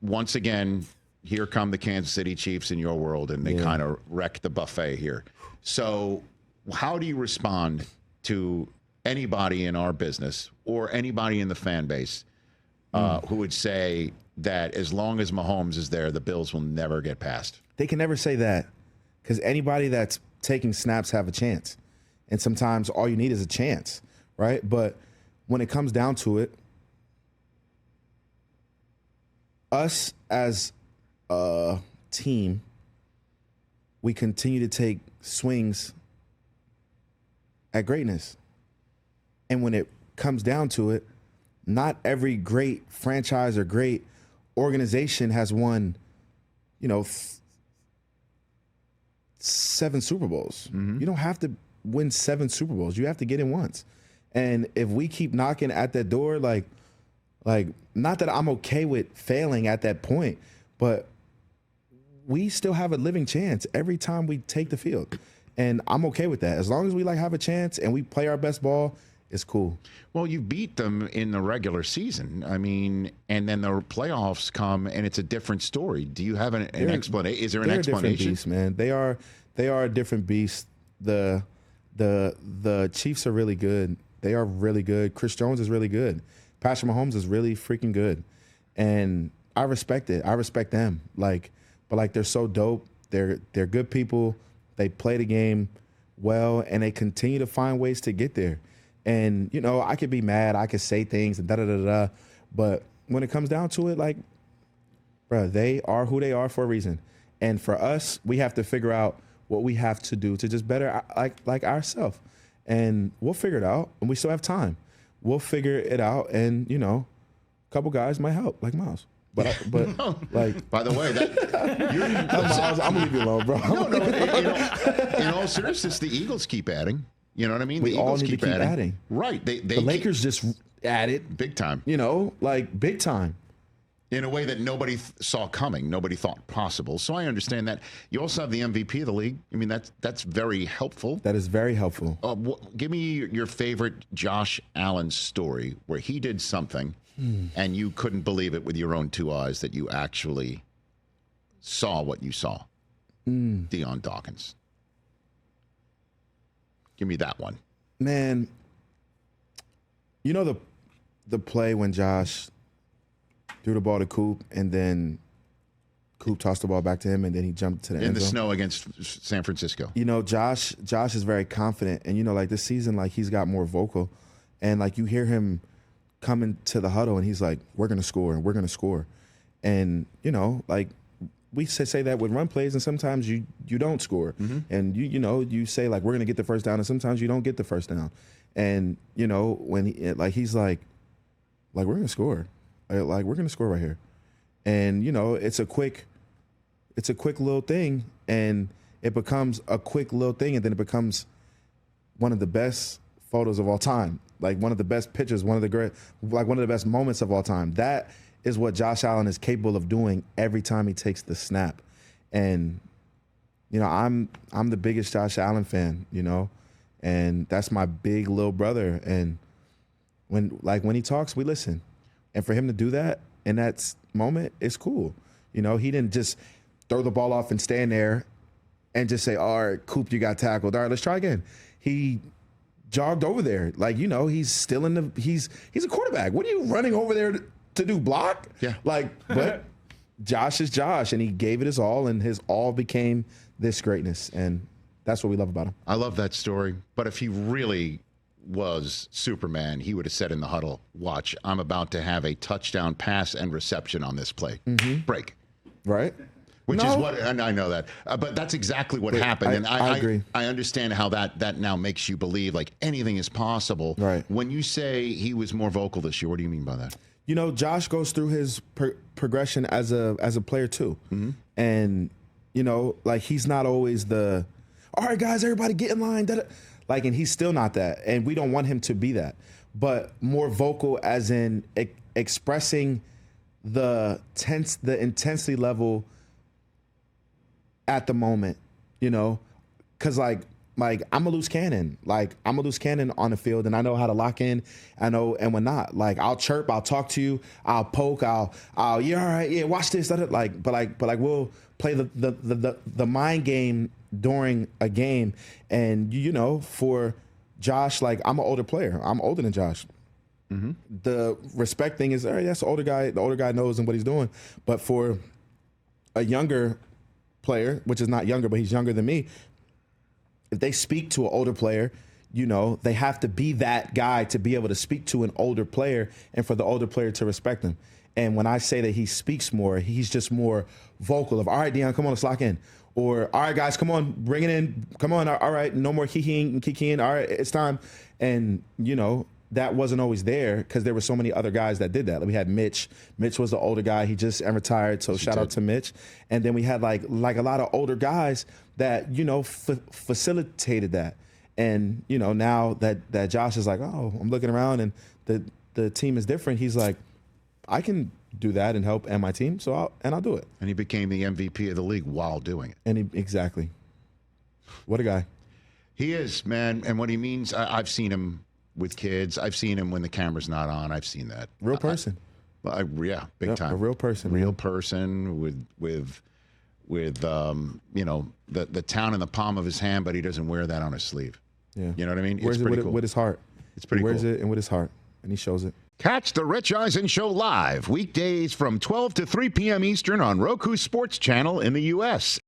once again, here come the Kansas City Chiefs in your world, and they kind of wreck the buffet here. So how do you respond to anybody in our business or anybody in the fan base who would say that as long as Mahomes is there, the Bills will never get past? They can never say that because anybody that's taking snaps have a chance. And sometimes all you need is a chance, right? But when it comes down to it, us as a team, we continue to take swings at greatness. And when it comes down to it, not every great franchise or great organization has won, 7 Super Bowls. You don't have to win 7 Super Bowls. You have to get in once. And if we keep knocking at that door, like not that I'm okay with failing at that point, but we still have a living chance every time we take the field. And I'm okay with that. As long as we have a chance and we play our best ball, it's cool. Well, you beat them in the regular season. I mean, and then the playoffs come and it's a different story. Do you have an explanation? Is there an explanation? They're a different beast, man. They are a different beast. The Chiefs are really good. They are really good. Chris Jones is really good. Patrick Mahomes is really freaking good. And I respect it. I respect them. But they're so dope. They're good people. They play the game well, and they continue to find ways to get there. And, I could be mad. I could say things and da-da-da-da. But when it comes down to it, bro, they are who they are for a reason. And for us, we have to figure out what we have to do to just better like ourselves. And we'll figure it out, and we still have time. We'll figure it out, and, a couple guys might help, like Miles. But by the way, Miles, I'm gonna leave you alone, bro. In all seriousness, the Eagles keep adding. You know what I mean? We the all Eagles need to keep adding. Right. The Lakers just added big time. Big time. In a way that nobody saw coming, nobody thought possible. So I understand that. You also have the MVP of the league. I mean, that's very helpful. That is very helpful. Give me your favorite Josh Allen story where he did something and you couldn't believe it with your own 2 eyes that you actually saw what you saw. Dion Dawkins. Give me that one. Man, the play when Josh threw the ball to Coop, and then Coop tossed the ball back to him, and then he jumped to the end zone. In the snow against San Francisco. Josh is very confident, and this season, he's got more vocal, and you hear him coming to the huddle, and he's like, "We're gonna score, and we're gonna score," and we say that with run plays, and sometimes you don't score, and you say we're gonna get the first down, and sometimes you don't get the first down, and when he's like we're gonna score. We're going to score right here. And, it's a quick little thing, and it becomes a quick little thing, and then it becomes one of the best photos of all time. One of the best pictures, one of the best moments of all time. That is what Josh Allen is capable of doing every time he takes the snap. And, I'm the biggest Josh Allen fan, and that's my big little brother. And when he talks, we listen. And for him to do that in that moment, it's cool. He didn't just throw the ball off and stand there and just say, "All right, Coop, you got tackled. All right, let's try again." He jogged over there. He's still he's a quarterback. What are you running over there to do, block? Yeah. But Josh is Josh, and he gave it his all, and his all became this greatness. And that's what we love about him. I love that story. But if he really was Superman, he would have said in the huddle, "Watch, I'm about to have a touchdown pass and reception on this play." Break. Right. Which is what, and I know that, but that's exactly what happened. And I agree. I understand how that now makes you believe anything is possible. Right. When you say he was more vocal this year, what do you mean by that? Josh goes through his progression as a player too. And, he's not always the, "All right, guys, everybody get in line." And he's still not that, and we don't want him to be that. But more vocal, as in expressing the intensity level at the moment, because Like, I'm a loose cannon. Like, I'm a loose cannon on the field, and I know how to lock in. I know, and when not. Like, I'll chirp, I'll talk to you, I'll poke, I'll yeah, all right, yeah, watch this. But we'll play the mind game during a game. And, you know, for Josh, like, I'm an older player. I'm older than Josh. Mm-hmm. The respect thing is, all right, that's the older guy. The older guy knows and what he's doing. But for a younger player, which is not younger, but he's younger than me, if they speak to an older player, you know, they have to be that guy to be able to speak to an older player and for the older player to respect him. And when I say that he speaks more, he's just more vocal of, all right, Dion, come on, let's lock in. Or, all right, guys, come on, bring it in. Come on, all right, no more kikiing. All right, it's time. And, you know, that wasn't always there because there were so many other guys that did that. Like, we had Mitch. Mitch was the older guy. He just retired, so shout out to Mitch. And then we had like a lot of older guys that, you know, facilitated that. And, you know, now that Josh is like, oh, I'm looking around and the team is different. He's like, I can do that and help and my team, so I'll do it. And he became the MVP of the league while doing it. And exactly. What a guy. He is, man. And what he means, I've seen him with kids. I've seen him when the camera's not on. I've seen that. Real person. Yeah, big time. A real person. Real person with you know, the town in the palm of his hand, but he doesn't wear that on his sleeve. Yeah. You know what I mean? It's pretty cool. With his heart. It's pretty cool. He wears it and with his heart, and he shows it. Catch the Rich Eisen Show live weekdays from 12 to 3 p.m. Eastern on Roku Sports Channel in the U.S.